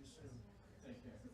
you soon. Thank you.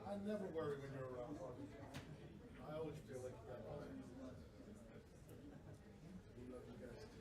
I never worry when you're around. I always feel like you got time. We love you guys.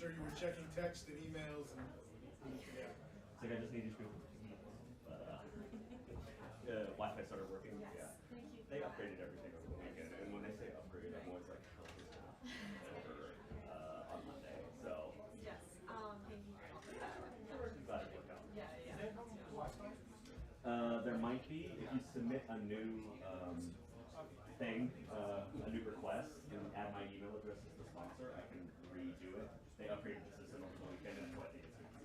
sure you were checking text and emails and, yeah. It's like I just need you to but Wi-Fi started working. Yeah. They upgraded everything over the weekend, and when they say upgrade, I'm always like, how is that over on Monday? So Yes. Thank you. glad it worked out. There might be if you submit a new thing, a new request, and add my email address as the sponsor, I can redo it. They upgraded the system over the weekend, and that's what I think it's going to be.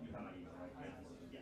You have my email, right? Yeah.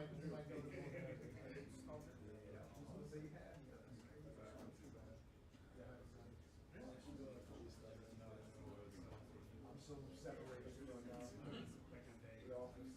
might go to the I'm so separated from the office.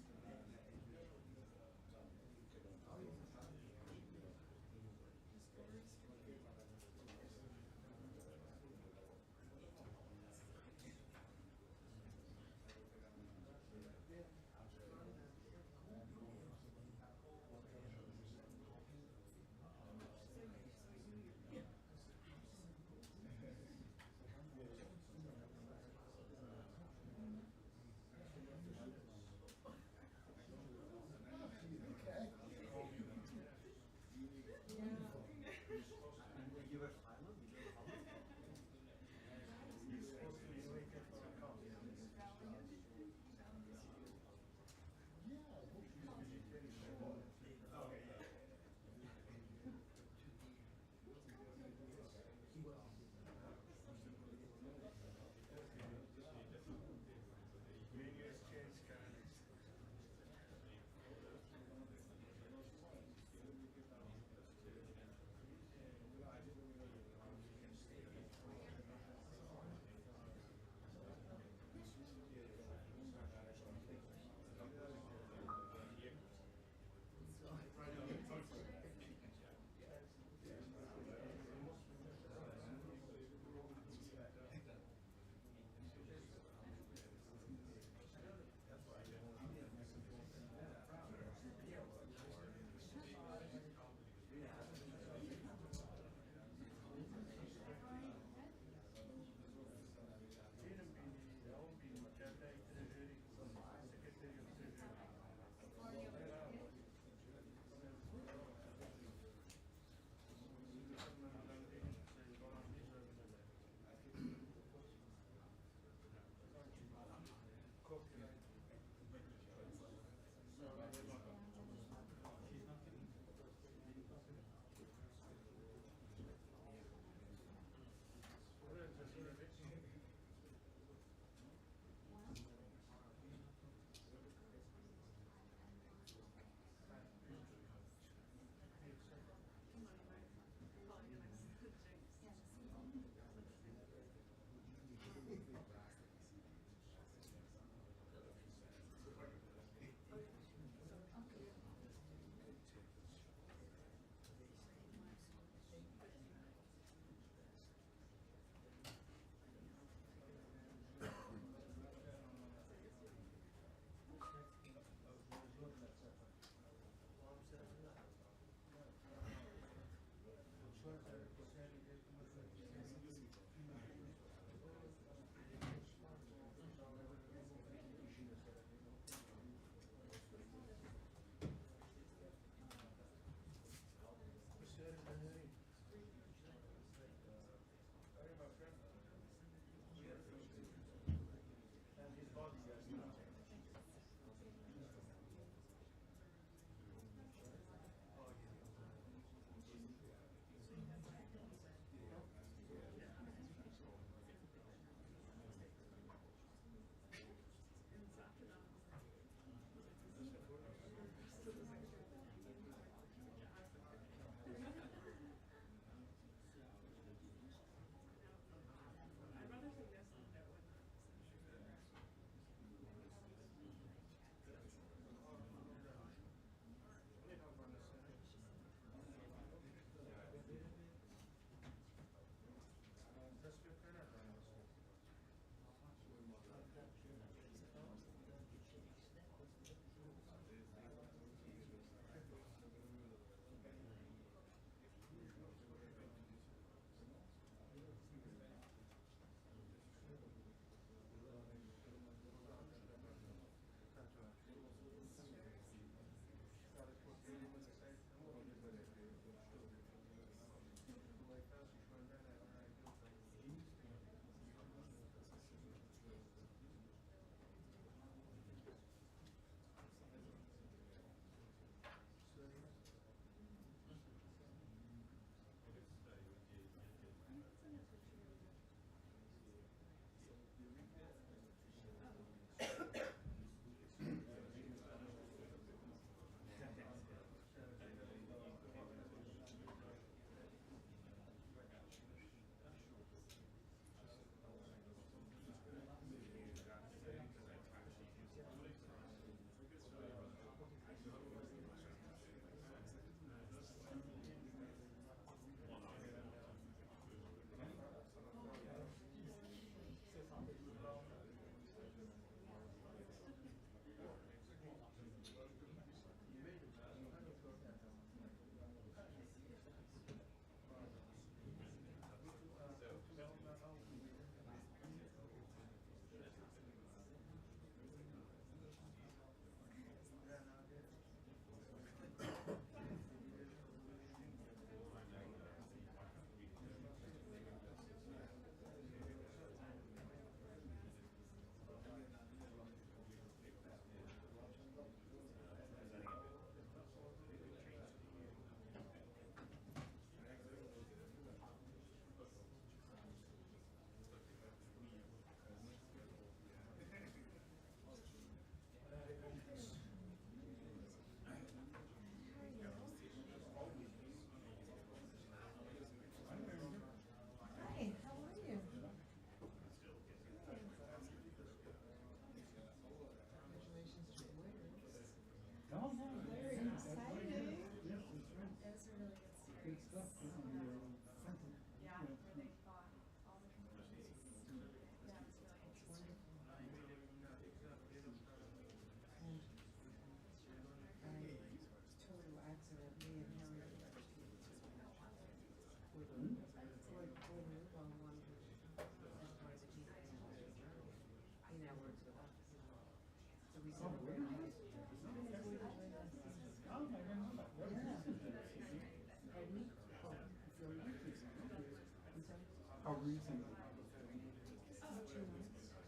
How recent?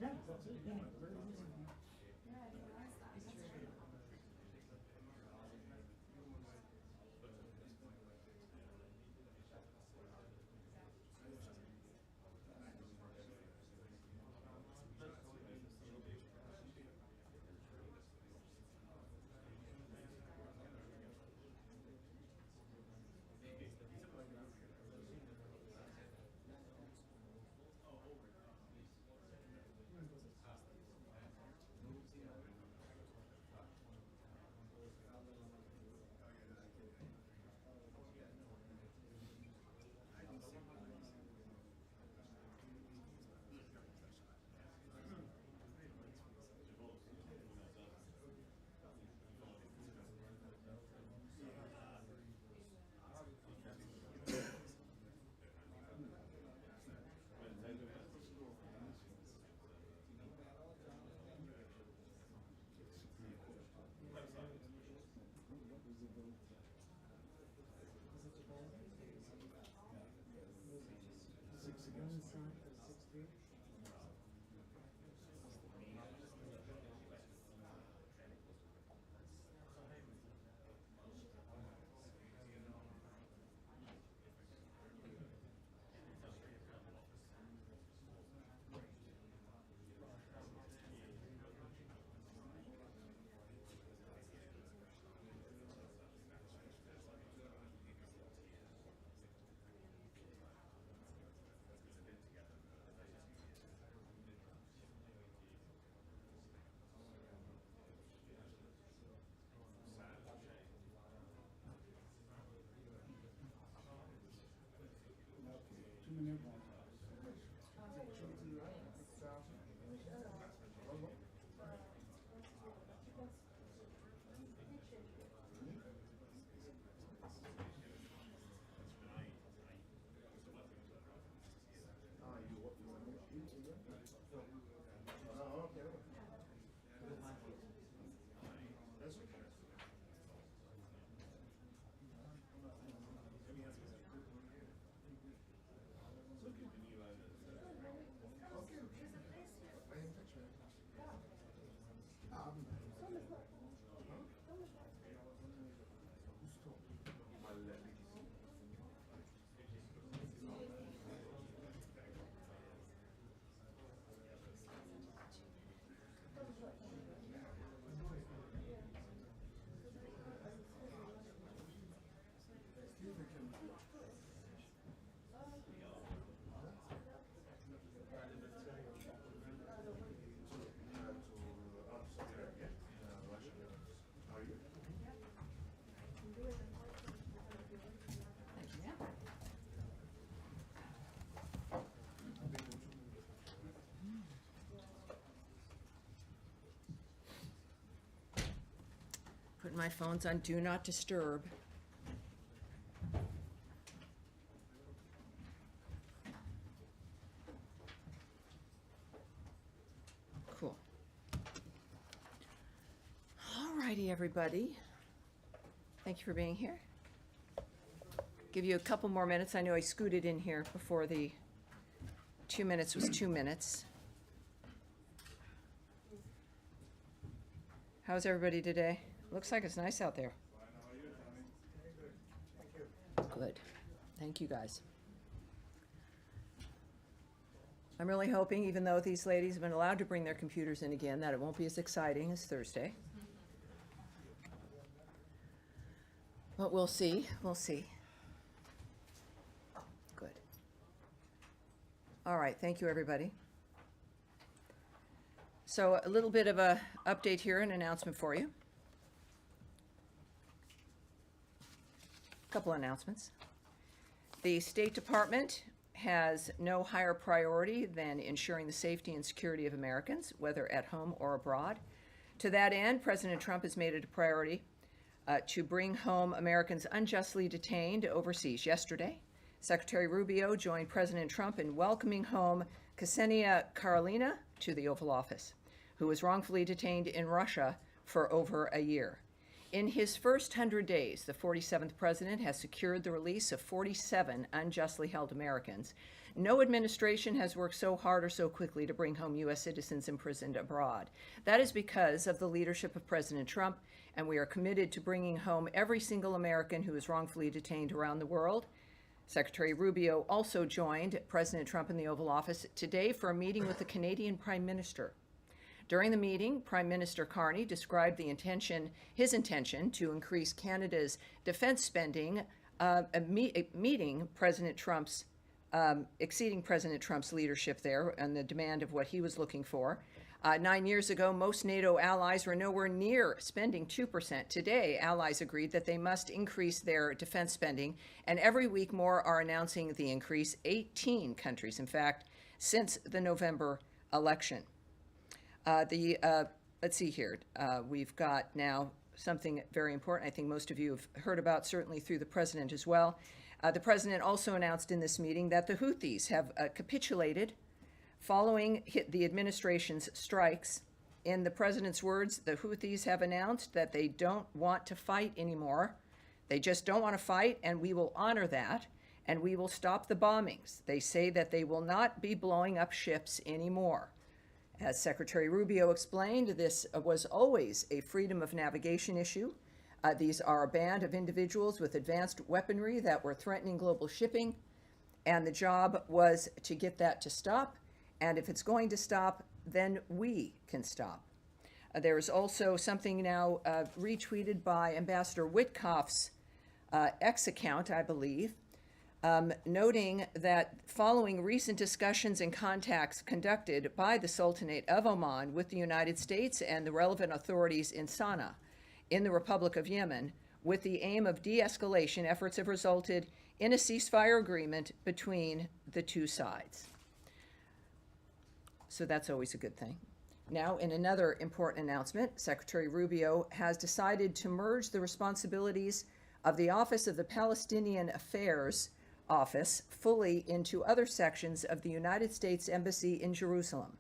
Yeah, that's it. Yeah, very recent. Put my phones on Do Not Disturb. Cool. All righty, everybody. Thank you for being here. Give you a couple more minutes. I know I scooted in here before the 2 minutes was 2 minutes. How's everybody today? Looks like it's nice out there. Good. Thank you, guys. I'm really hoping, even though these ladies have been allowed to bring their computers in again, that it won't be as exciting as Thursday. But we'll see. We'll see. Good. All right. Thank you, everybody. So a little bit of a update here, an announcement for you. A couple announcements. The State Department has no higher priority than ensuring the safety and security of Americans, whether at home or abroad. To that end, President Trump has made it a priority to bring home Americans unjustly detained overseas. Yesterday, Secretary Rubio joined President Trump in welcoming home Ksenia Karelina to the Oval Office. who was wrongfully detained in Russia for over a year. In his first 100 days, the 47th president has secured the release of 47 unjustly held Americans. No administration has worked so hard or so quickly to bring home U.S. citizens imprisoned abroad. That is because of the leadership of President Trump, and we are committed to bringing home every single American who is wrongfully detained around the world. Secretary Rubio also joined President Trump in the Oval Office today for a meeting with the Canadian Prime Minister. During the meeting, Prime Minister Carney described his intention to increase Canada's defense spending, exceeding President Trump's leadership there and the demand of what he was looking for. 9 years ago, most NATO allies were nowhere near spending 2%. Today, allies agreed that they must increase their defense spending, and every week more are announcing the increase. 18 countries, in fact, since the November election. Let's see here. We've got now something very important I think most of you have heard about, certainly through the president as well. The president also announced in this meeting that the Houthis have capitulated following the administration's strikes. In the president's words, the Houthis have announced that they don't want to fight anymore. They just don't want to fight, and we will honor that, and we will stop the bombings. They say that they will not be blowing up ships anymore. As Secretary Rubio explained, this was always a freedom of navigation issue. These are a band of individuals with advanced weaponry that were threatening global shipping, and the job was to get that to stop. And if it's going to stop, then we can stop. There is also something now retweeted by Ambassador Witkoff's X account, I believe, noting that following recent discussions and contacts conducted by the Sultanate of Oman with the United States and the relevant authorities in Sana'a, in the Republic of Yemen, with the aim of de-escalation, efforts have resulted in a ceasefire agreement between the two sides. So that's always a good thing. Now, in another important announcement, Secretary Rubio has decided to merge the responsibilities of the Office of the Palestinian Affairs Office fully into other sections of the United States Embassy in Jerusalem.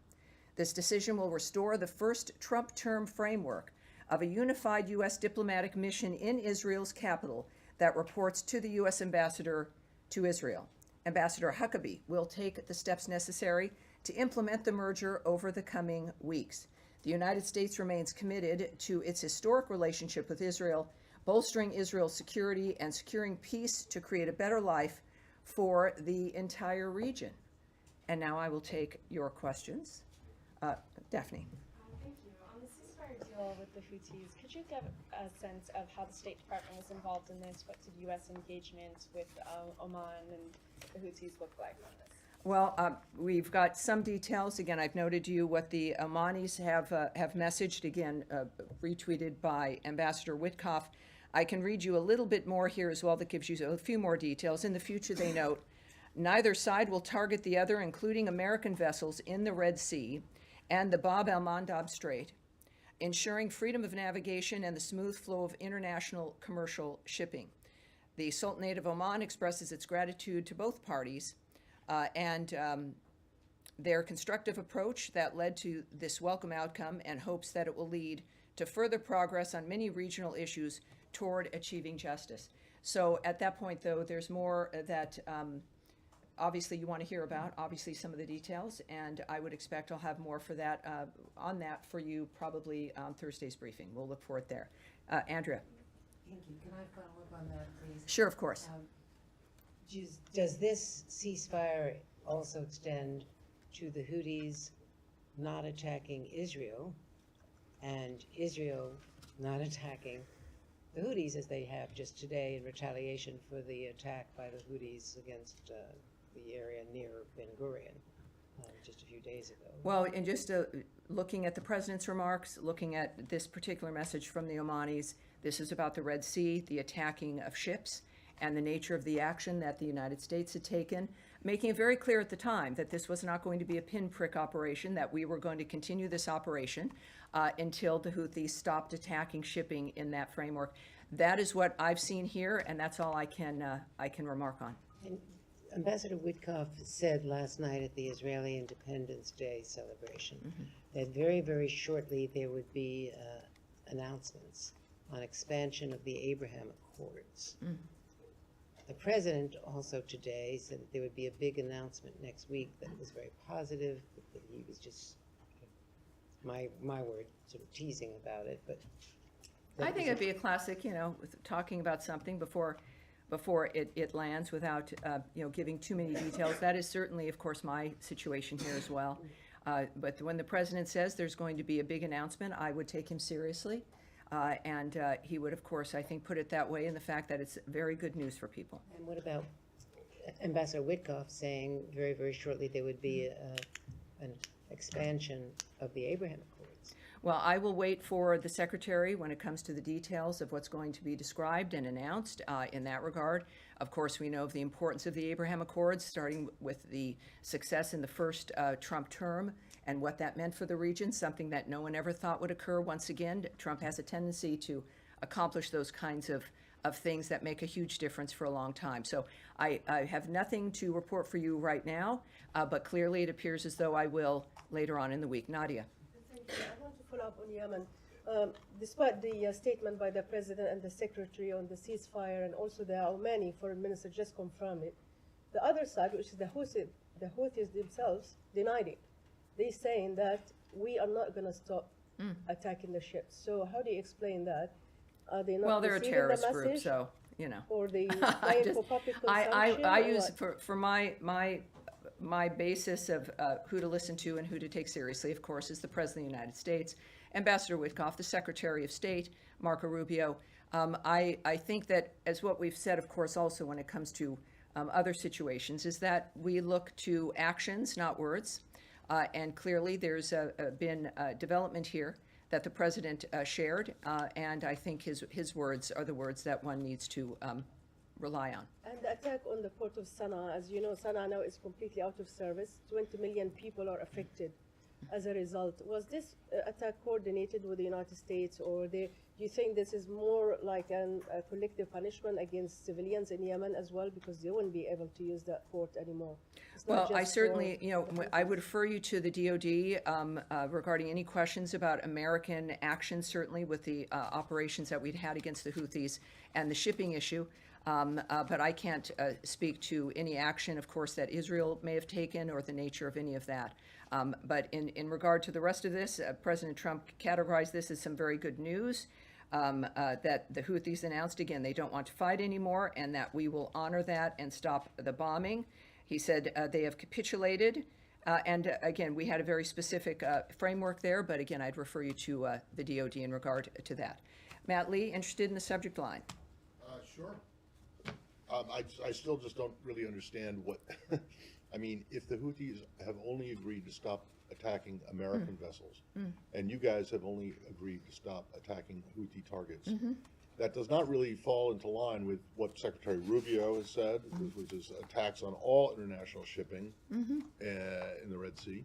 This decision will restore the first Trump term framework of a unified U.S. diplomatic mission in Israel's capital that reports to the U.S. ambassador to Israel. Ambassador Huckabee will take the steps necessary to implement the merger over the coming weeks. The United States remains committed to its historic relationship with Israel, bolstering Israel's security and securing peace to create a better life for the entire region. And now I will take your questions. Daphne. Thank you. On the ceasefire deal with the Houthis, could you give a sense of how the State Department was involved in this? What did U.S. engagement with Oman and the Houthis look like on this? Well, we've got some details. Again, I've noted to you what the Omanis have messaged, again, retweeted by Ambassador Witkoff. I can read you a little bit more here as well that gives you a few more details. In the future, they note, neither side will target the other, including American vessels in the Red Sea and the Bab el-Mandab Strait, ensuring freedom of navigation and the smooth flow of international commercial shipping. The Sultanate of Oman expresses its gratitude to both parties and their constructive approach that led to this welcome outcome, and hopes that it will lead to further progress on many regional issues toward achieving justice. So at that point, though, there's more that obviously you want to hear about, obviously some of the details, and I would expect I'll have more for that on that for you probably on Thursday's briefing. We'll look for it there. Andrea. Thank you. Can I follow up on that, please? Sure, of course. Does this ceasefire also extend to the Houthis not attacking Israel and Israel not attacking the Houthis as they have just today in retaliation for the attack by the Houthis against the area near Ben Gurion just a few days ago? Well, and just looking at the president's remarks, looking at this particular message from the Omanis, this is about the Red Sea, the attacking of ships, and the nature of the action that the United States had taken, making it very clear at the time that this was not going to be a pinprick operation, that we were going to continue this operation until the Houthis stopped attacking shipping in that framework. That is what I've seen here, and that's all I can remark on. And Ambassador Witkoff said last night at the Israeli Independence Day celebration that very, very shortly there would be announcements on expansion of the Abraham Accords. The president also today said that there would be a big announcement next week that was very positive, that he was just, my word, sort of teasing about it, but. I think it'd be a classic, with talking about something before it lands without, giving too many details. That is certainly, of course, my situation here as well. But when the president says there's going to be a big announcement, I would take him seriously. And he would, of course, I think, put it that way in the fact that it's very good news for people. And what about Ambassador Witkoff saying very, very shortly there would be an expansion of the Abraham Accords? Well, I will wait for the secretary when it comes to the details of what's going to be described and announced in that regard. Of course, we know of the importance of the Abraham Accords, starting with the success in the first Trump term and what that meant for the region, something that no one ever thought would occur. Once again, Trump has a tendency to accomplish those kinds of things that make a huge difference for a long time. So I have nothing to report for you right now, but clearly it appears as though I will later on in the week. Nadia. Thank you. I want to follow up on Yemen. Despite the statement by the president and the secretary on the ceasefire, and also the Omani foreign minister just confirmed it, the other side, which is the Houthis themselves, denied it. They're saying that we are not going to stop attacking the ships. So how do you explain that? Are they not Well, they're a receiving terrorist the group, message? so, Or they I playing for public consumption? I or use, what? for my basis of who to listen to and who to take seriously, of course, is the President of the United States, Ambassador Witkoff, the Secretary of State, Marco Rubio. I think that, as what we've said, of course, also when it comes to other situations, is that we look to actions, not words. And clearly, there's been development here that the President shared, and I think his words are the words that one needs to rely on. And the attack on the port of Sana'a, as you know, Sana'a now is completely out of service. 20 million people are affected as a result. Was this attack coordinated with the United States, or do you think this is more like a collective punishment against civilians in Yemen as well, because they won't be able to use that port anymore? It's not Well, I just certainly, for I would refer you to the DOD regarding any questions about American action, certainly with the operations that we'd had against the Houthis and the shipping issue. But I can't speak to any action, of course, that Israel may have taken or the nature of any of that. But in regard to the rest of this, President Trump categorized this as some very good news, that the Houthis announced, again, they don't want to fight anymore, and that we will honor that and stop the bombing. He said they have capitulated. And again, we had a very specific framework there, but again, I'd refer you to the DOD in regard to that. Matt Lee, interested in the subject line? Sure. I still just don't really understand what, I mean, if the Houthis have only agreed to stop attacking American vessels, and you guys have only agreed to stop attacking Houthi targets, that does not really fall into line with what Secretary Rubio has said, which is attacks on all international shipping in the Red Sea.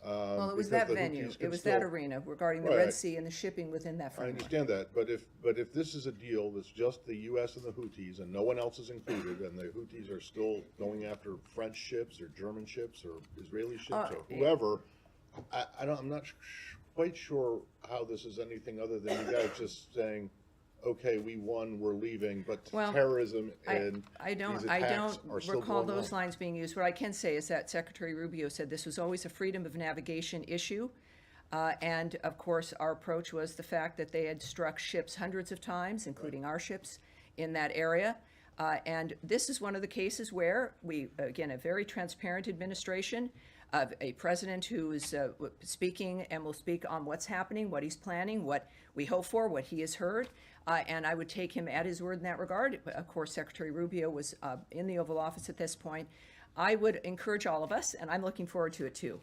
Well, it was because that the venue, Houthis it can was still- that arena regarding the Right. Red Sea and the shipping within that I framework. understand that, but if this is a deal that's just the U.S. and the Houthis and no one else is included, and the Houthis are still going after French ships or German ships or Israeli ships or whoever, I'm not quite sure how this is anything other than you guys just saying, okay, we won, we're leaving, but Well, terrorism and I don't these attacks are still recall going those on. lines being used. What I can say is that Secretary Rubio said this was always a freedom of navigation issue. And of course, our approach was the fact that they had struck ships hundreds of times, including our ships, in that area. And this is one of the cases where we, again, a very transparent administration, of a president who is speaking and will speak on what's happening, what he's planning, what we hope for, what he has heard. And I would take him at his word in that regard. Of course, Secretary Rubio was in the Oval Office at this point. I would encourage all of us, and I'm looking forward to it too,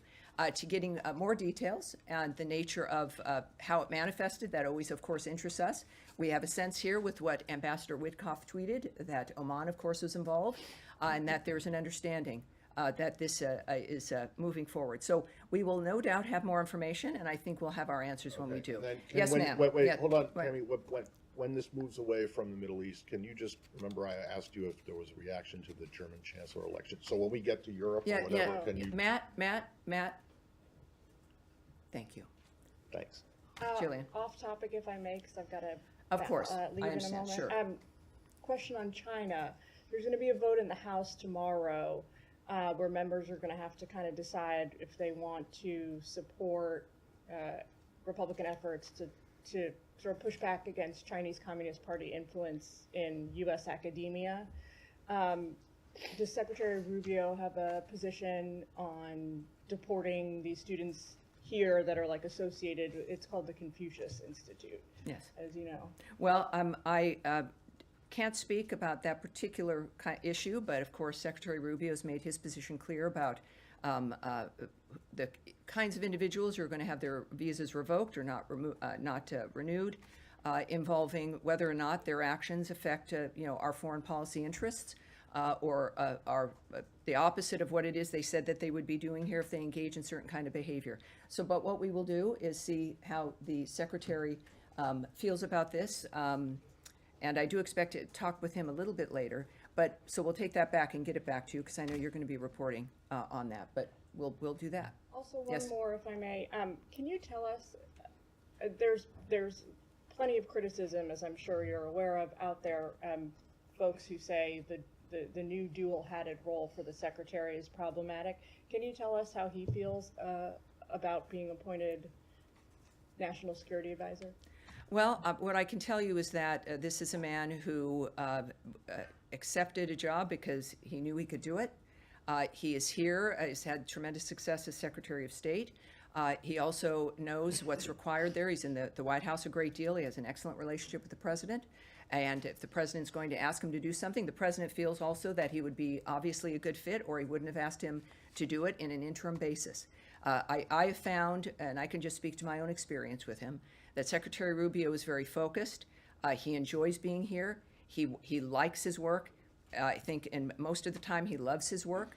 to getting more details on the nature of how it manifested. That always, of course, interests us. We have a sense here with what Ambassador Witkoff tweeted, that Oman, of course, was involved, and that there's an understanding that this is moving forward. So we will no doubt have more information, and I think we'll have our answers when we do. And then, Yes, ma'am. Wait, Yeah, hold on, right. Tammy. when this moves away from the Middle East, can you just, remember I asked you if there was a reaction to the German chancellor election? So when we get to Europe or Yeah, whatever, yeah, can you? Matt, thank you. Thanks. Jillian. Off topic, if I may, because I've got to Of course, leave I in a understand, moment. sure. Question on China. There's going to be a vote in the House tomorrow where members are going to have to kind of decide if they want to support Republican efforts to sort of push back against Chinese Communist Party influence in U.S. academia. Does Secretary Rubio have a position on deporting these students here that are like associated? It's called the Confucius Institute, Yes. as you know. Well, I can't speak about that particular issue, but of course Secretary Rubio has made his position clear about the kinds of individuals who are going to have their visas revoked or not renewed, involving whether or not their actions affect our foreign policy interests, or are the opposite of what it is they said that they would be doing here if they engage in certain kind of behavior. So, but what we will do is see how the Secretary feels about this, and I do expect to talk with him a little bit later, but, so we'll take that back and get it back to you, because I know you're going to be reporting on that, but we'll do that. Also, one Yes. more, if I may. Can you tell us, there's plenty of criticism, as I'm sure you're aware of, out there, folks who say the new dual-hatted role for the Secretary is problematic. Can you tell us how he feels about being appointed National Security Advisor? Well, what I can tell you is that this is a man who accepted a job because he knew he could do it. He is here, has had tremendous success as Secretary of State. He also knows what's required there. He's in the White House a great deal. He has an excellent relationship with the President. And if the President's going to ask him to do something, the President feels also that he would be obviously a good fit, or he wouldn't have asked him to do it in an interim basis. I have found, and I can just speak to my own experience with him, that Secretary Rubio is very focused. He enjoys being here. He likes his work. I think, and most of the time, he loves his work.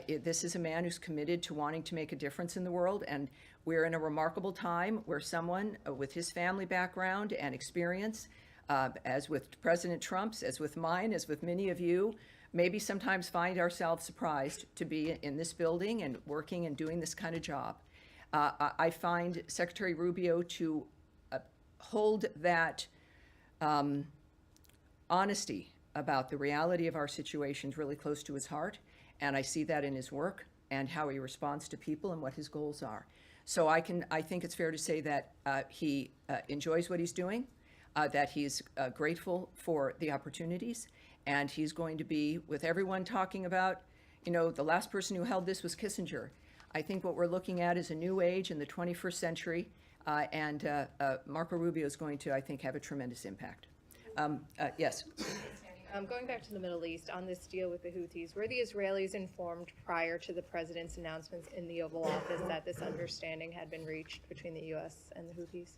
This is a man who's committed to wanting to make a difference in the world, and we're in a remarkable time where someone with his family background and experience, as with President Trump's, as with mine, as with many of you, maybe sometimes find ourselves surprised to be in this building and working and doing this kind of job. I find Secretary Rubio to hold that honesty about the reality of our situations really close to his heart, and I see that in his work and how he responds to people and what his goals are. So I think it's fair to say that he enjoys what he's doing, that he's grateful for the opportunities, and he's going to be, with everyone talking about, the last person who held this was Kissinger. I think what we're looking at is a new age in the 21st century, and Marco Rubio is going to, I think, have a tremendous impact. Yes. Going back to the Middle East, on this deal with the Houthis, were the Israelis informed prior to the president's announcements in the Oval Office that this understanding had been reached between the U.S. and the Houthis?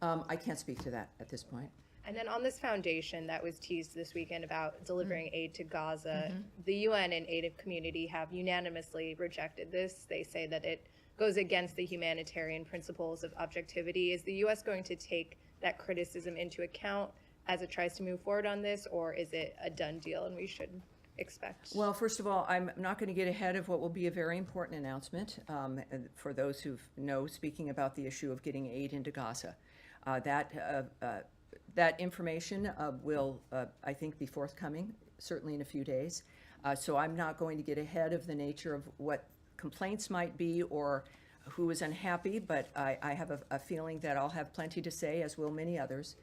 I can't speak to that at this point. And then on this foundation that was teased this weekend about delivering aid to Gaza, the UN and aid community have unanimously rejected this. They say that it goes against the humanitarian principles of objectivity. Is the U.S. going to take that criticism into account as it tries to move forward on this, or is it a done deal and we should expect? Well, first of all, I'm not going to get ahead of what will be a very important announcement for those who know, speaking about the issue of getting aid into Gaza. That information will, I think, be forthcoming, certainly in a few days. So I'm not going to get ahead of the nature of what complaints might be or who is unhappy, but I have a feeling that I'll have plenty to say, as will many others,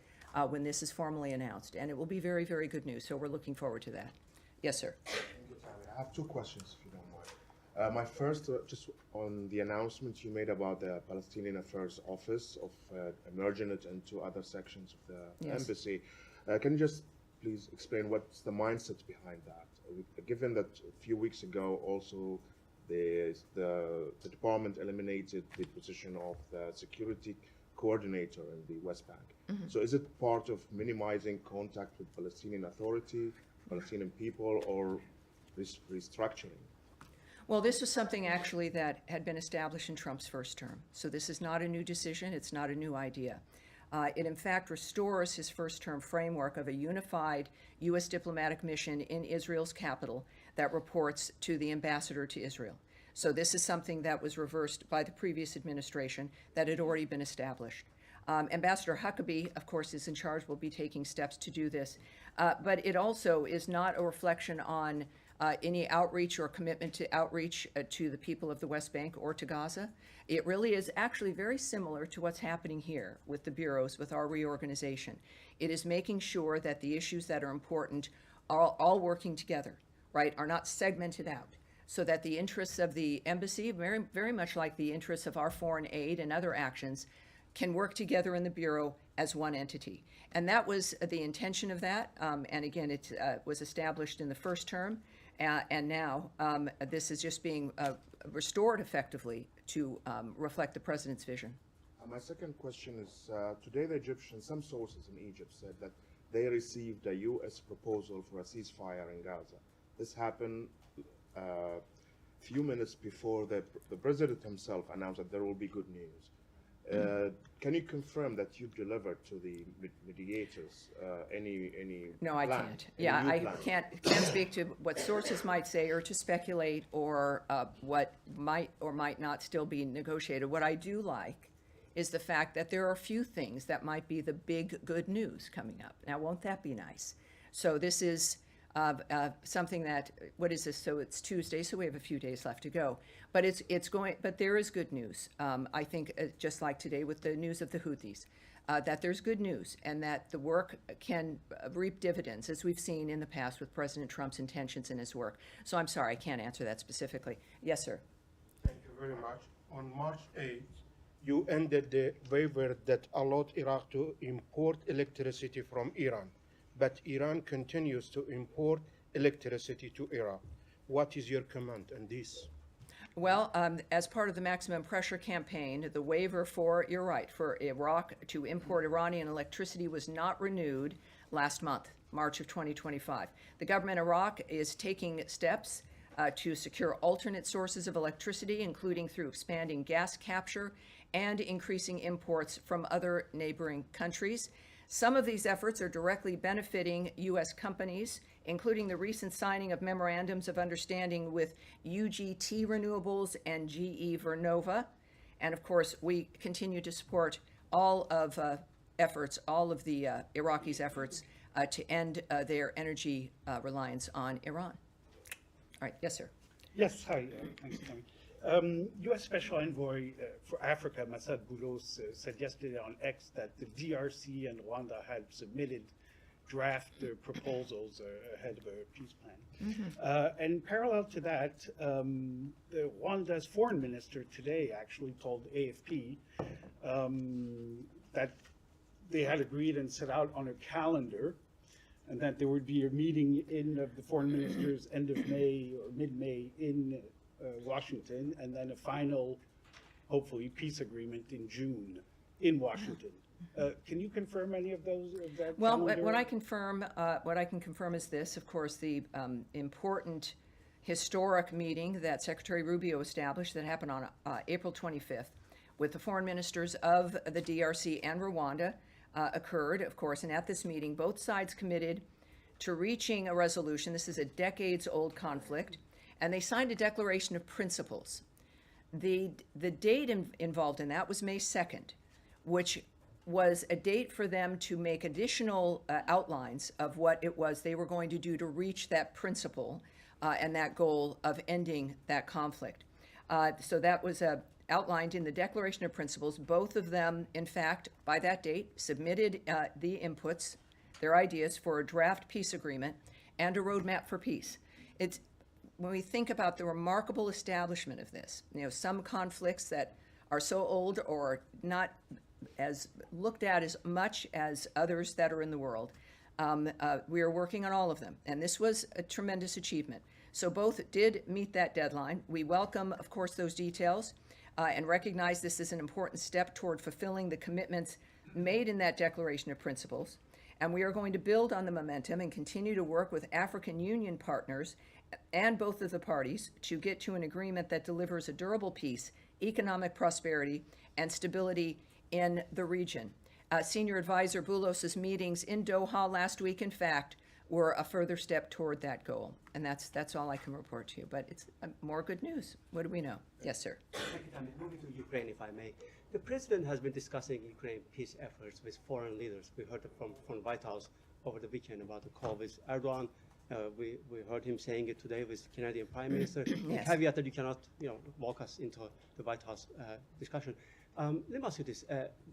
when this is formally announced. And it will be very, very good news, so we're looking forward to that. Yes, sir. Thank you, Tammy. I have two questions, if you don't mind. My first, just on the announcement you made about the Palestinian Affairs Office of merging it into other sections of the Yes. embassy. Can you just please explain what's the mindset behind that? Given that a few weeks ago also the department eliminated the position of the security coordinator in the West Bank. So is it part of minimizing contact with Palestinian Authority, Palestinian people, or restructuring? Well, this was something actually that had been established in Trump's first term. So this is not a new decision. It's not a new idea. It in fact restores his first-term framework of a unified U.S. diplomatic mission in Israel's capital that reports to the ambassador to Israel. So this is something that was reversed by the previous administration that had already been established. Ambassador Huckabee, of course, is in charge, will be taking steps to do this. But it also is not a reflection on any outreach or commitment to outreach to the people of the West Bank or to Gaza. It really is actually very similar to what's happening here with the bureaus, with our reorganization. It is making sure that the issues that are important are all working together, right, are not segmented out, so that the interests of the embassy, very, very much like the interests of our foreign aid and other actions, can work together in the Bureau as one entity. And that was the intention of that. And again, it was established in the first term. And now this is just being restored effectively to reflect the president's vision. My second question is, today the Egyptians, some sources in Egypt said that they received a U.S. proposal for a ceasefire in Gaza. This happened a few minutes before the president himself announced that there will be good news. Can you confirm that you delivered to the mediators any No, I plan, can't. any Yeah, new I plan? can't speak to what sources might say or to speculate or what might or might not still be negotiated. What I do like is the fact that there are a few things that might be the big good news coming up. Now, won't that be nice? So this is something that, what is this? So it's Tuesday, so we have a few days left to go. But it's going. But there is good news. I think just like today with the news of the Houthis, that there's good news and that the work can reap dividends, as we've seen in the past with President Trump's intentions in his work. So I'm sorry, I can't answer that specifically. Yes, sir. Thank you very much. On March 8th, you ended the waiver that allowed Iraq to import electricity from Iran, but Iran continues to import electricity to Iraq. What is your comment on this? Well, as part of the maximum pressure campaign, the waiver for, you're right, for Iraq to import Iranian electricity was not renewed last month, March of 2025. The government of Iraq is taking steps to secure alternate sources of electricity, including through expanding gas capture and increasing imports from other neighboring countries. Some of these efforts are directly benefiting U.S. companies, including the recent signing of memorandums of understanding with UGT Renewables and GE Vernova. And of course, we continue to support all of efforts, all of the Iraqis' efforts to end their energy reliance on Iran. All right, yes, sir. Yes, hi, thanks, Tammy. U.S. Special Envoy for Africa, Massad Boulos, said yesterday on X that the DRC and Rwanda had submitted draft proposals ahead of a peace plan. And parallel to that, the Rwanda's foreign minister today actually told AFP that they had agreed and set out on a calendar and that there would be a meeting in the foreign ministers end of May or mid-May in Washington, and then a final, hopefully, peace agreement in June in Washington. Can you confirm any of those? Well, what I can confirm is this. Of course, the important historic meeting that Secretary Rubio established that happened on April 25th with the foreign ministers of the DRC and Rwanda occurred, of course, and at this meeting, both sides committed to reaching a resolution. This is a decades-old conflict, and they signed a declaration of principles. The date involved in that was May 2nd, which was a date for them to make additional outlines of what it was they were going to do to reach that principle and that goal of ending that conflict. So that was outlined in the Declaration of Principles. Both of them, in fact, by that date, submitted the inputs, their ideas for a draft peace agreement and a roadmap for peace. It's when we think about the remarkable establishment of this, some conflicts that are so old or not as looked at as much as others that are in the world, we are working on all of them. And this was a tremendous achievement. So both did meet that deadline. We welcome, of course, those details and recognize this is an important step toward fulfilling the commitments made in that Declaration of Principles. And we are going to build on the momentum and continue to work with African Union partners and both of the parties to get to an agreement that delivers a durable peace, economic prosperity, and stability in the region. Senior Advisor Boulos's meetings in Doha last week, in fact, were a further step toward that goal. And that's all I can report to you. But it's more good news. What do we know? Yes, sir. Thank you, Tammy. Moving to Ukraine, if I may. The president has been discussing Ukraine peace efforts with foreign leaders. We heard it from White House over the weekend about the call with Erdogan. We heard him saying it today with Canadian Prime Minister. Yes. Caveat that you cannot, walk us into the White House discussion. Let me ask you this.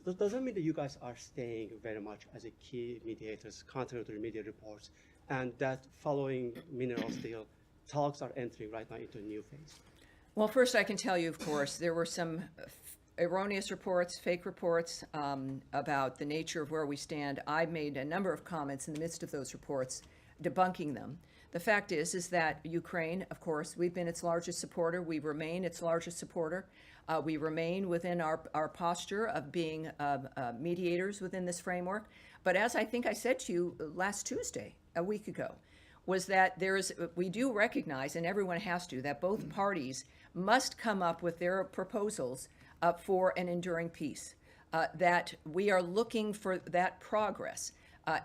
Does that mean that you guys are staying very much as a key mediators, contrary to the media reports, and that following minerals deal, talks are entering right now into a new phase? Well, first I can tell you, of course, there were some erroneous reports, fake reports about the nature of where we stand. I made a number of comments in the midst of those reports, debunking them. The fact is that Ukraine, of course, we've been its largest supporter. We remain its largest supporter. We remain within our posture of being mediators within this framework. But as I think I said to you last Tuesday, a week ago, was that we do recognize, and everyone has to, that both parties must come up with their proposals for an enduring peace, that we are looking for that progress.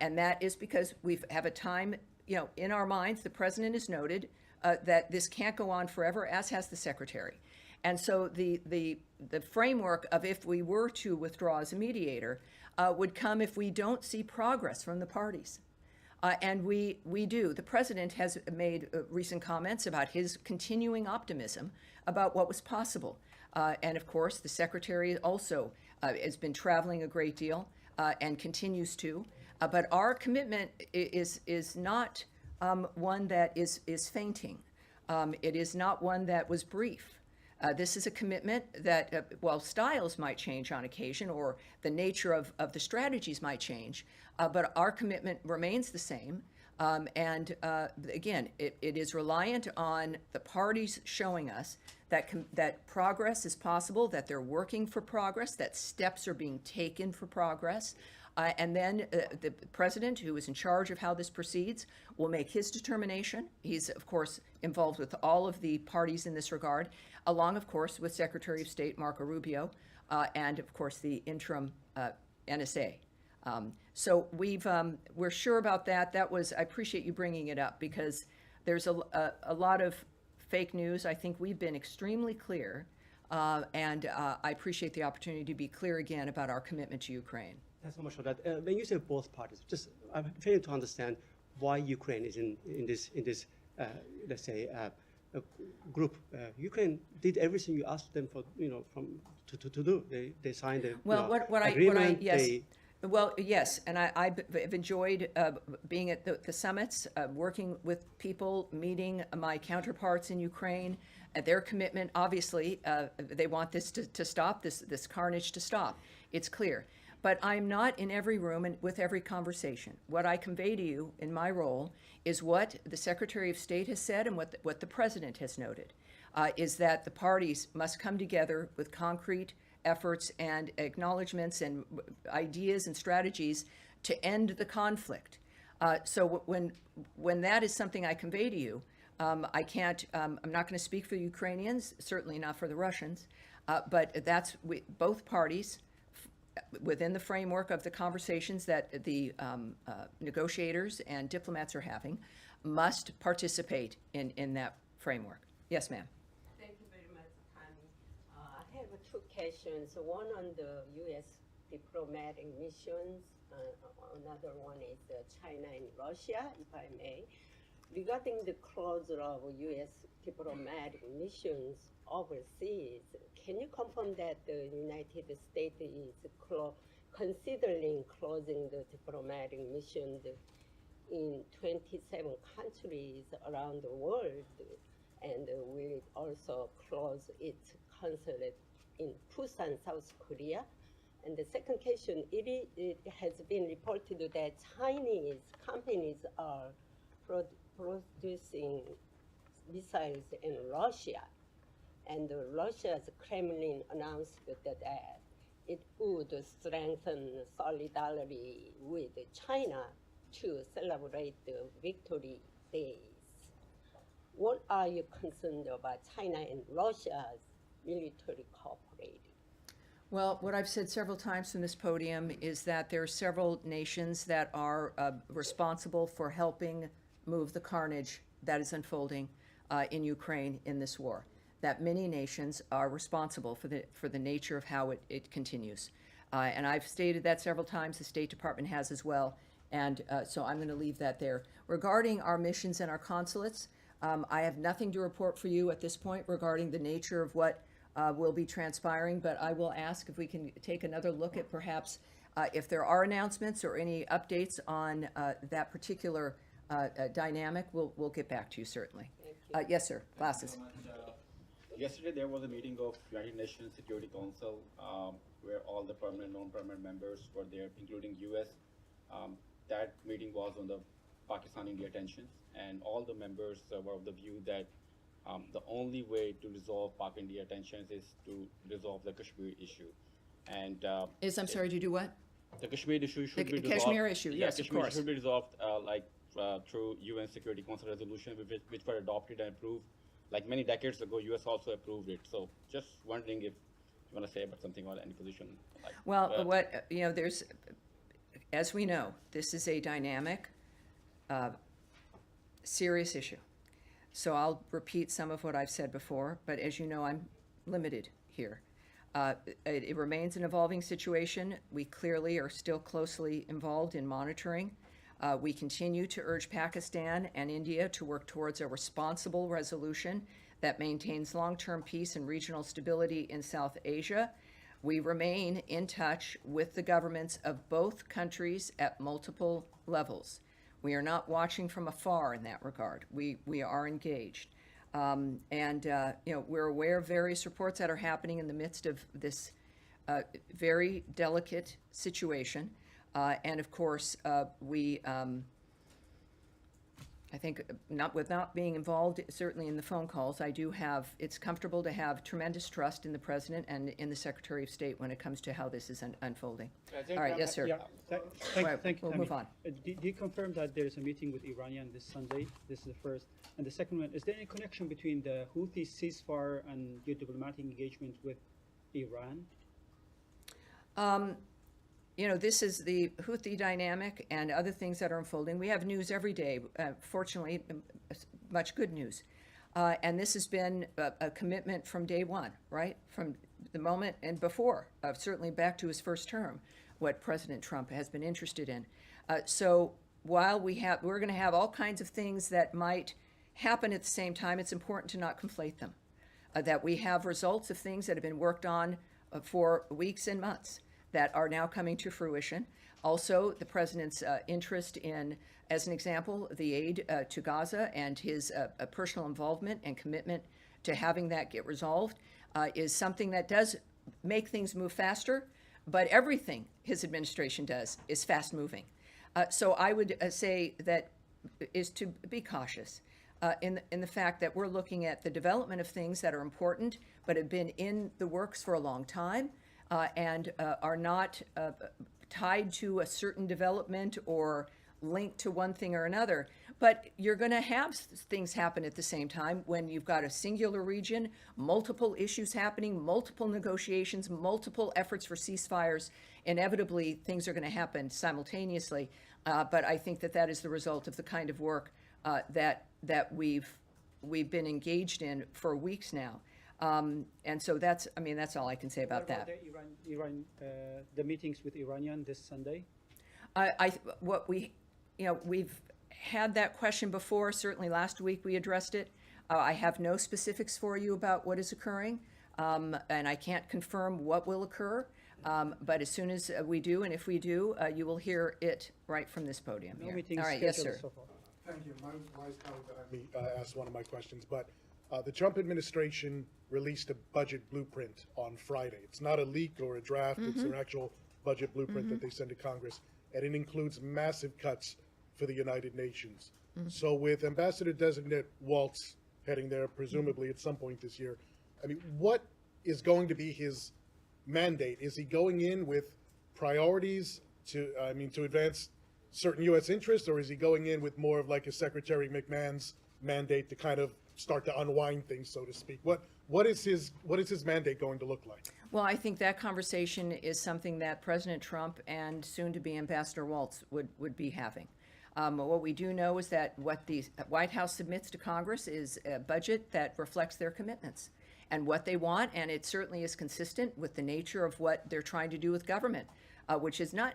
And that is because we have a time, in our minds, the president has noted that this can't go on forever, as has the secretary. And so the framework of if we were to withdraw as a mediator would come if we don't see progress from the parties. And we do. The president has made recent comments about his continuing optimism about what was possible. And of course, the secretary also has been traveling a great deal and continues to. But our commitment is not one that is fainting. It is not one that was brief. This is a commitment that, while styles might change on occasion or the nature of the strategies might change, but our commitment remains the same. And again, it is reliant on the parties showing us that progress is possible, that they're working for progress, that steps are being taken for progress. And then the president, who is in charge of how this proceeds, will make his determination. He's, of course, involved with all of the parties in this regard, along, of course, with Secretary of State Marco Rubio and, of course, the interim NSA. So we're sure about that. I appreciate you bringing it up because there's a lot of fake news. I think we've been extremely clear, and I appreciate the opportunity to be clear again about our commitment to Ukraine. Thanks so much for that. When you say both parties, I'm failing to understand why Ukraine is in this let's say group. Ukraine did everything you asked them for, to do. They signed a agreement. Well, yes, and I've enjoyed being at the summits, working with people, meeting my counterparts in Ukraine. Their commitment, obviously, they want this to stop, this carnage to stop. It's clear. But I'm not in every room and with every conversation. What I convey to you in my role is what the Secretary of State has said and what the President has noted, is that the parties must come together with concrete efforts and acknowledgments and ideas and strategies to end the conflict. So when that is something I convey to you, I'm not going to speak for the Ukrainians, certainly not for the Russians, but both parties, within the framework of the conversations that the negotiators and diplomats are having, must participate in that framework. Yes, ma'am. Thank you very much, Tammy. I have two questions. One on the U.S. diplomatic missions. Another one is China and Russia, if I may. Regarding the closure of U.S. diplomatic missions overseas, can you confirm that the United States is considering closing the diplomatic missions in 27 countries around the world, and will also close its consulate in Busan, South Korea? And the second question, it has been reported that Chinese companies are producing missiles in Russia, and Russia's Kremlin announced that it would strengthen solidarity with China to celebrate the victory days. What are you concerned about China and Russia's military cooperating? Well, what I've said several times from this podium is that there are several nations that are responsible for helping move the carnage that is unfolding in Ukraine in this war. That many nations are responsible for the nature of how it continues. And I've stated that several times, the State Department has as well, and so I'm going to leave that there. Regarding our missions and our consulates, I have nothing to report for you at this point regarding the nature of what will be transpiring, but I will ask if we can take another look at perhaps if there are announcements or any updates on that particular dynamic, we'll get back to you certainly. Yes, sir. Glasses. Yesterday there was a meeting of United Nations Security Council where all the permanent, non-permanent members were there, including U.S. That meeting was on the Pakistan-India tensions, and all the members were of the view that the only way to resolve Pak-India tensions is to resolve the Kashmir issue. And I'm sorry, to do what? The Kashmir issue should be resolved. The Kashmir issue, yes, Kashmir of course. should be resolved through UN Security Council resolution, which were adopted and approved. Like many decades ago, US also approved it. So just wondering if you want to say about something or any position. There's, as we know, this is a dynamic, serious issue. So I'll repeat some of what I've said before, but as you know, I'm limited here. It remains an evolving situation. We clearly are still closely involved in monitoring. We continue to urge Pakistan and India to work towards a responsible resolution that maintains long-term peace and regional stability in South Asia. We remain in touch with the governments of both countries at multiple levels. We are not watching from afar in that regard. We are engaged. We're aware of various reports that are happening in the midst of this very delicate situation. And of course, I think without being involved, certainly in the phone calls, it's comfortable to have tremendous trust in the President and in the Secretary of State when it comes to how this is unfolding. All right, yes, sir. Yeah, thank you. We'll move on. Do you confirm that there is a meeting with Iranian this Sunday? This is the first. And the second one, is there any connection between the Houthi ceasefire and your diplomatic engagement with Iran? This is the Houthi dynamic and other things that are unfolding. We have news every day, fortunately, much good news. And this has been a commitment from day one, right? From the moment and before, certainly back to his first term, what President Trump has been interested in. So while we're going to have all kinds of things that might happen at the same time, it's important to not conflate them. That we have results of things that have been worked on for weeks and months that are now coming to fruition. Also, the President's interest in, as an example, the aid to Gaza and his personal involvement and commitment to having that get resolved is something that does make things move faster, but everything his administration does is fast moving. So I would say that is to be cautious in the fact that we're looking at the development of things that are important, but have been in the works for a long time, and are not tied to a certain development or linked to one thing or another. But you're going to have things happen at the same time when you've got a singular region, multiple issues happening, multiple negotiations, multiple efforts for ceasefires. Inevitably, things are going to happen simultaneously. But I think that is the result of the kind of work that we've been engaged in for weeks now. And so that's all I can say about that. The meetings with Iranian this Sunday? We've had that question before. Certainly last week we addressed it. I have no specifics for you about what is occurring, and I can't confirm what will occur. But as soon as we do, and if we do, you will hear it right from this podium here. All right, yes, sir. Thank you. My wise colleague that I asked one of my questions, but the Trump administration released a budget blueprint on Friday. It's not a leak or a draft, it's an actual budget blueprint that they send to Congress, and it includes massive cuts for the United Nations. So with Ambassador Designate Waltz heading there, presumably at some point this year, what is going to be his mandate? Is he going in with priorities to advance certain U.S. interests, or is he going in with more of like a Secretary McMahon's mandate to kind of start to unwind things, so to speak. What is his mandate going to look like? Well, I think that conversation is something that President Trump and soon-to-be Ambassador Waltz would be having. What we do know is that what the White House submits to Congress is a budget that reflects their commitments and what they want, and it certainly is consistent with the nature of what they're trying to do with government, which is not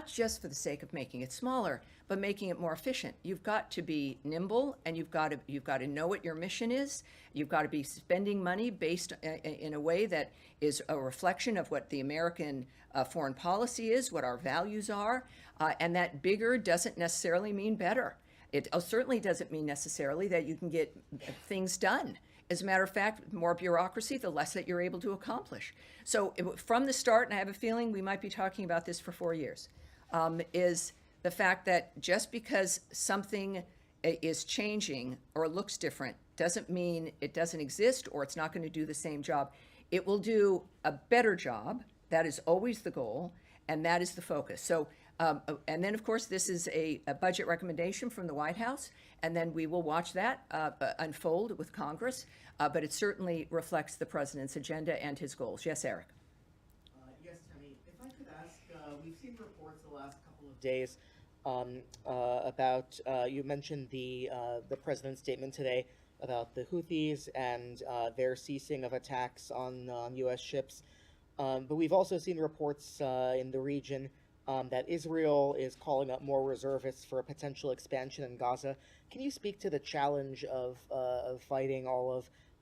just for the sake of making it smaller, but making it more efficient. You've got to be nimble, and you've got to know what your mission is. You've got to be spending money based in a way that is a reflection of what the American foreign policy is, what our values are, and that bigger doesn't necessarily mean better. It certainly doesn't mean necessarily that you can get things done. As a matter of fact, more bureaucracy, the less that you're able to accomplish. So from the start, and I have a feeling we might be talking about this for 4 years, is the fact that just because something is changing or looks different doesn't mean it doesn't exist or it's not going to do the same job. It will do a better job. That is always the goal, and that is the focus. So, and then, of course, this is a budget recommendation from the White House, and then we will watch that unfold with Congress, but it certainly reflects the president's agenda and his goals. Yes, Eric? Yes, Tammy, if I could ask, we've seen reports the last couple of days about, you mentioned the president's statement today about the Houthis and their ceasing of attacks on U.S. ships. But we've also seen reports in the region that Israel is calling up more reservists for a potential expansion in Gaza. Can you speak to the challenge of fighting all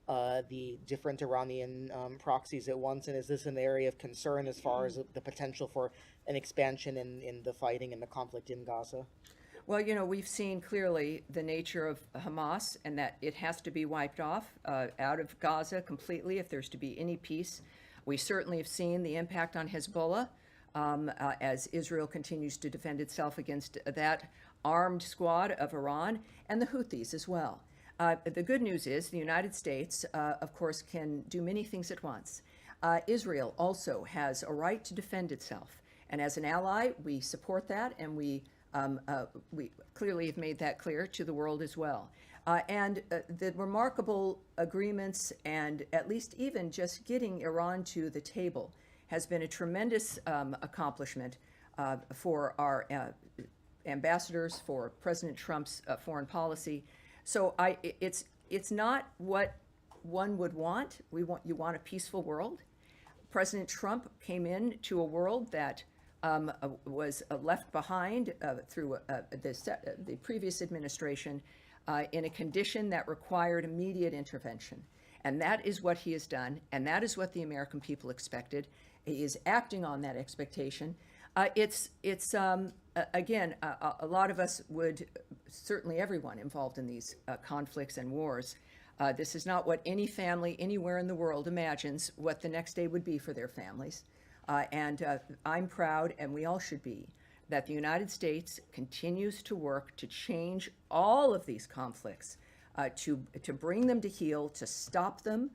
of the different Iranian proxies at once? And is this an area of concern as far as the potential for an expansion in the fighting and the conflict in Gaza? Well, you know, we've seen clearly the nature of Hamas and that it has to be wiped off out of Gaza completely if there's to be any peace. We certainly have seen the impact on Hezbollah as Israel continues to defend itself against that armed squad of Iran and the Houthis as well. The good news is the United States, of course, can do many things at once. Israel also has a right to defend itself. And as an ally, we support that, and we clearly have made that clear to the world as well. And the remarkable agreements and at least even just getting Iran to the table has been a tremendous accomplishment for our ambassadors, for President Trump's foreign policy. So it's not what one would want. You want a peaceful world. President Trump came into a world that was left behind through the previous administration in a condition that required immediate intervention. And that is what he has done, and that is what the American people expected. He is acting on that expectation. Again, a lot of us would, certainly everyone involved in these conflicts and wars, this is not what any family anywhere in the world imagines what the next day would be for their families. And I'm proud, and we all should be, that the United States continues to work to change all of these conflicts, to bring them to heel, to stop them,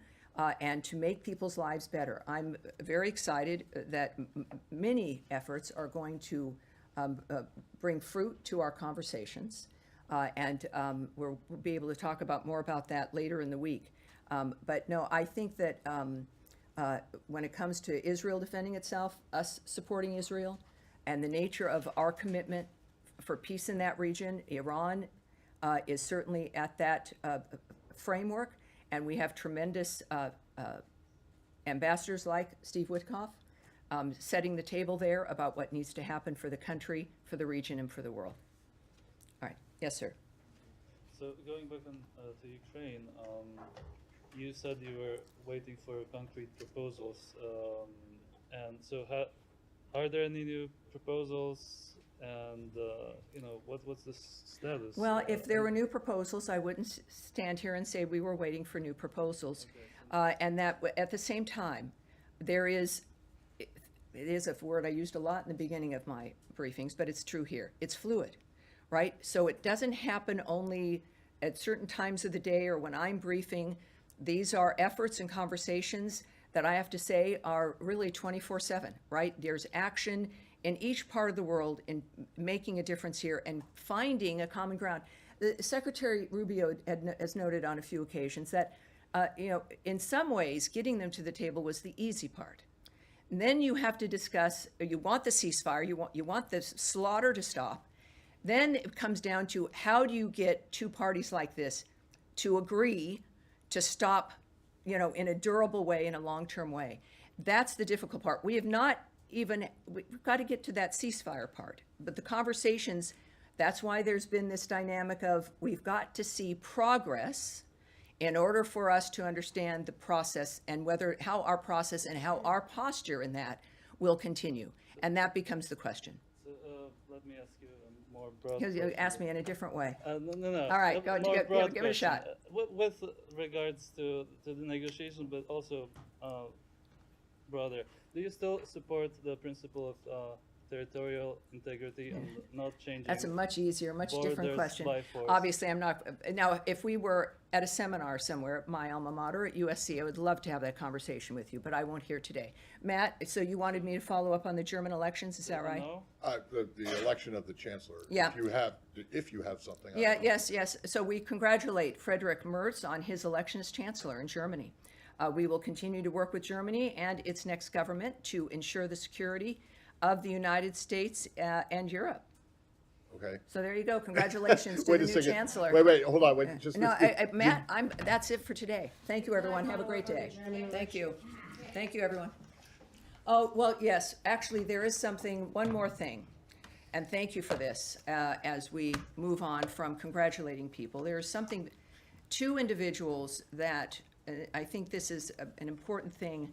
and to make people's lives better. I'm very excited that many efforts are going to bring fruit to our conversations, and we'll be able to talk more about that later in the week. But no, I think that when it comes to Israel defending itself, us supporting Israel, and the nature of our commitment for peace in that region, Iran is certainly at that framework, and we have tremendous ambassadors like Steve Witkoff setting the table there about what needs to happen for the country, for the region, and for the world. All right. Yes, sir. So going back to Ukraine, you said you were waiting for concrete proposals, and so are there any new proposals? And what's the status? Well, if there were new proposals, I wouldn't stand here and say we were waiting for new proposals, and that at the same time, it is a word I used a lot in the beginning of my briefings, but it's true here. It's fluid, right? So it doesn't happen only at certain times of the day or when I'm briefing. These are efforts and conversations that I have to say are really 24/7, right? There's action in each part of the world in making a difference here and finding a common ground. Secretary Rubio has noted on a few occasions that, in some ways, getting them to the table was the easy part. And then you have to discuss, you want the ceasefire, you want the slaughter to stop. Then it comes down to how do you get two parties like this to agree to stop, in a durable way, in a long-term way. That's the difficult part. We've got to get to that ceasefire part. But the conversations, that's why there's been this dynamic of we've got to see progress in order for us to understand the process and how our process and how our posture in that will continue. And that becomes the question. So let me ask you a more broad You question. ask me in a different way. No. All right, A go, more give broad it a question. shot. With regards to the negotiation, but also broader, do you still support the principle of territorial integrity and not changing? That's a much easier, much different borders question. by force? Obviously, I'm not, now, if we were at a seminar somewhere, my alma mater at USC, I would love to have that conversation with you, but I won't here today. Matt, so you wanted me to follow up on the German elections, is that right? No? The election of the chancellor. Yeah. If you have something. I Yeah, don't know. yes. So we congratulate Friedrich Merz on his election as chancellor in Germany. We will continue to work with Germany and its next government to ensure the security of the United States and Europe. Okay. So there you go. Congratulations to Wait the a new second. chancellor. Wait, hold on. Wait, just. No, Matt, that's it for today. Thank you, everyone. Have a great day. Thank you. Thank you, everyone. Oh, well, yes, actually, there is one more thing. And thank you for this as we move on from congratulating people. There is two individuals that I think this is an important thing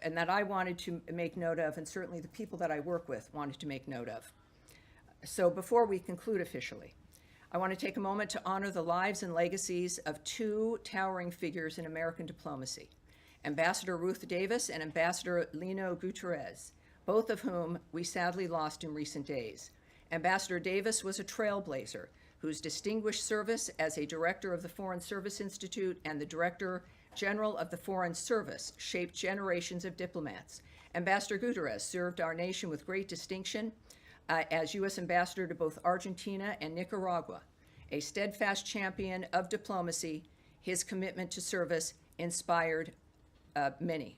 and that I wanted to make note of, and certainly the people that I work with wanted to make note of. So before we conclude officially, I want to take a moment to honor the lives and legacies of two towering figures in American diplomacy, Ambassador Ruth Davis and Ambassador Lino Guterres, both of whom we sadly lost in recent days. Ambassador Davis was a trailblazer whose distinguished service as a director of the Foreign Service Institute and the Director General of the Foreign Service shaped generations of diplomats. Ambassador Guterres served our nation with great distinction as U.S. Ambassador to both Argentina and Nicaragua. A steadfast champion of diplomacy, his commitment to service inspired many.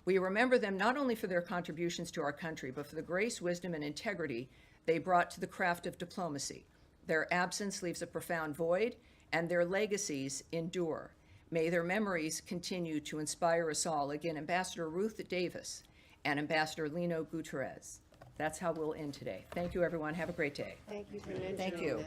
We remember them not only for their contributions to our country, but for the grace, wisdom, and integrity they brought to the craft of diplomacy. Their absence leaves a profound void, and their legacies endure. May their memories continue to inspire us all. Again, Ambassador Ruth Davis and Ambassador Lino Guterres. That's how we'll end today. Thank you, everyone. Have a great day. Thank you. Thank you.